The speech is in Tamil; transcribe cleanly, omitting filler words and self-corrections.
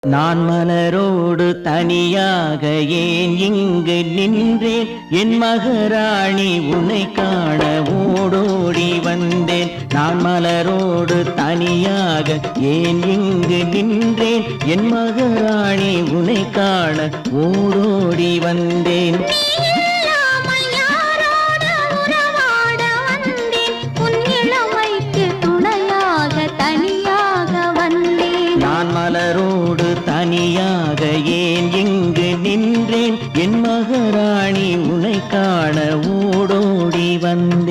நான் மலரோடு தனியாக ஏன் இங்கு நின்றேன்? என் மகராணி உன்னை காண ஓடோடி வந்தேன். நான் மலரோடு தனியாக ஏன் இங்கு நின்றேன்? என் மகராணி உன்னை காண ஓடோடி வந்தேன். மலரோடு தனியாக ஏன் இங்கு நின்றேன்? என் மகராணி உன்னை காண ஓடோடி வந்தேன்.